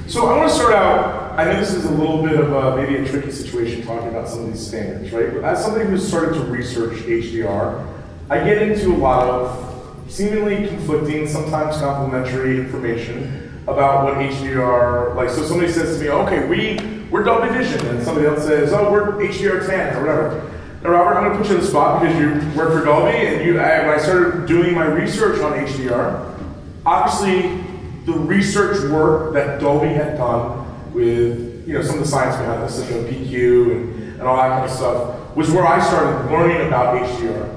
So I want to start out, I know this is a little bit of maybe a tricky situation talking about some of these standards, right? But as somebody who's started to research HDR, I get into a lot of seemingly conflicting, sometimes complementary information about what HDR, like, so somebody says to me, okay, we're Dolby Vision, and somebody else says, oh, we're HDR 10 or whatever. Now, Robert, I'm going to put you in the spot because you work for Dolby, and when I started doing my research on HDR, obviously the research work that Dolby had done with some of the science behind this, such as PQ and all that kind of stuff, was where I started learning about HDR.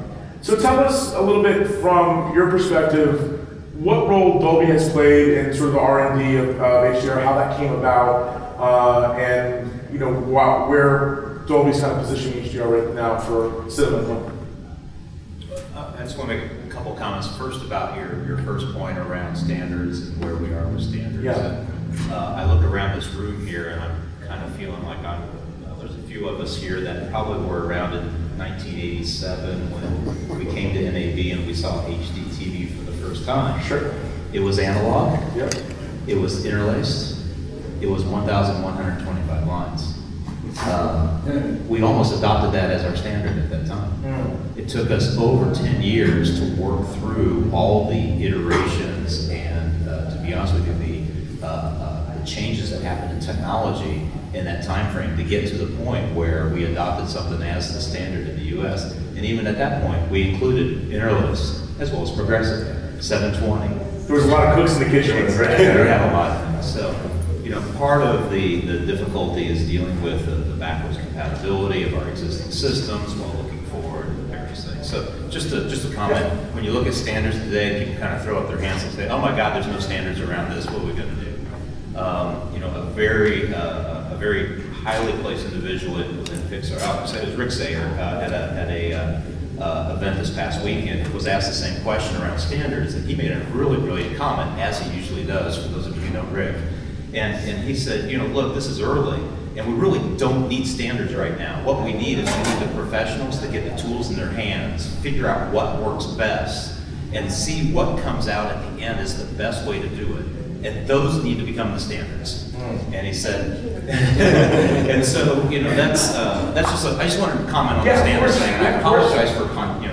So tell us a little bit from your perspective, what role Dolby has played in sort of the R&D of HDR, how that came about, and where Dolby's kind of positioning HDR right now for cinema. I just want to make a couple comments first about your first point around standards and where we are with standards. Yeah. I look around this room here and I'm kind of feeling like there's a few of us here that probably were around in 1987 when we came to NAB and we saw HD TV for the first time. Sure. It was analog. Yep. It was interlaced. It was 1,125 lines. We almost adopted that as our standard at that time. It took us over 10 years to work through all the iterations and, to be honest with you, the changes that happened in technology in that time frame to get to the point where we adopted something as the standard in the US. And even at that point, we included interlace as well as progressive, 720. There was a lot of cooks in the kitchen, right? Yeah, we have a lot of things. So, part of the difficulty is dealing with the backwards compatibility of our existing systems while looking forward and various things. So just a comment, when you look at standards today, people kind of throw up their hands and say, oh my God, there's no standards around this, what are we going to do? A very highly placed individual within Pixar, I would say it was Rick Sayer, at a event this past weekend, was asked the same question around standards, and he made a really brilliant comment, as he usually does, for those of you who know Rick. And he said, look, this is early, and we really don't need standards right now. What we need is we need the professionals to get the tools in their hands, figure out what works best, and see what comes out at the end is the best way to do it. And those need to become the standards. And he said, and so, that's just, I just wanted to comment on the standards thing, and I apologize for,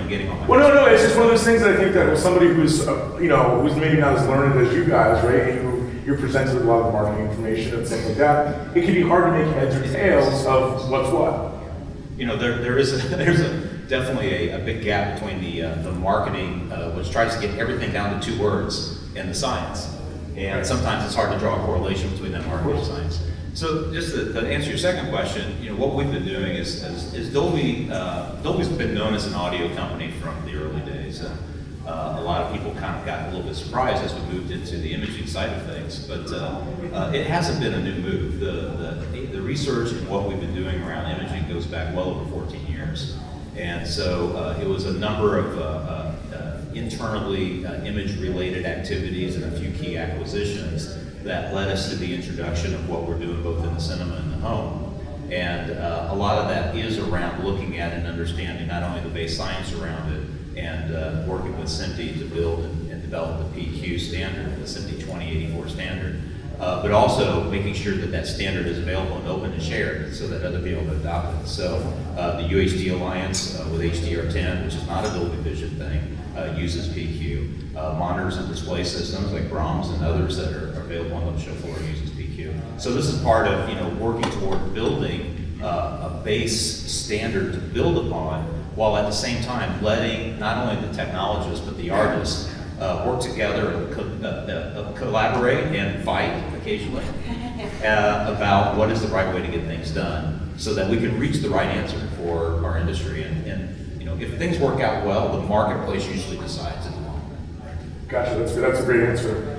getting on my Well, no, it's just one of those things that I think that somebody who's, who's maybe not as learned as you guys, right? You're presented with a lot of marketing information and stuff like that. It can be hard to make heads or tails of what's what. There's definitely a big gap between the marketing, which tries to get everything down to 2 words, and the science. And sometimes it's hard to draw a correlation between that marketing and science. So just to answer your second question, what we've been doing is Dolby. Dolby's been known as an audio company from the early days. A lot of people kind of got a little bit surprised as we moved into the imaging side of things, but it hasn't been a new move. The research and what we've been doing around imaging goes back well over 14 years. And so it was a number of internally image-related activities and a few key acquisitions that led us to the introduction of what we're doing both in the cinema and the home. And a lot of that is around looking at and understanding not only the base science around it, and working with CineTechGeek to build and develop the PQ standard, the CineTechGeek 2084 standard, but also making sure that that standard is available and open and shared so that other people can adopt it. So the UHD Alliance with HDR10, which is not a Dolby Vision thing, uses PQ. Monitors and display systems like Brahms and others that are available on the show floor uses PQ. So this is part of working toward building a base standard to build upon, while at the same time letting not only the technologists but the artists work together and collaborate and fight occasionally about what is the right way to get things done so that we can reach the right answer for our industry. And if things work out well, the marketplace usually decides in the long run. Gotcha, that's a great answer.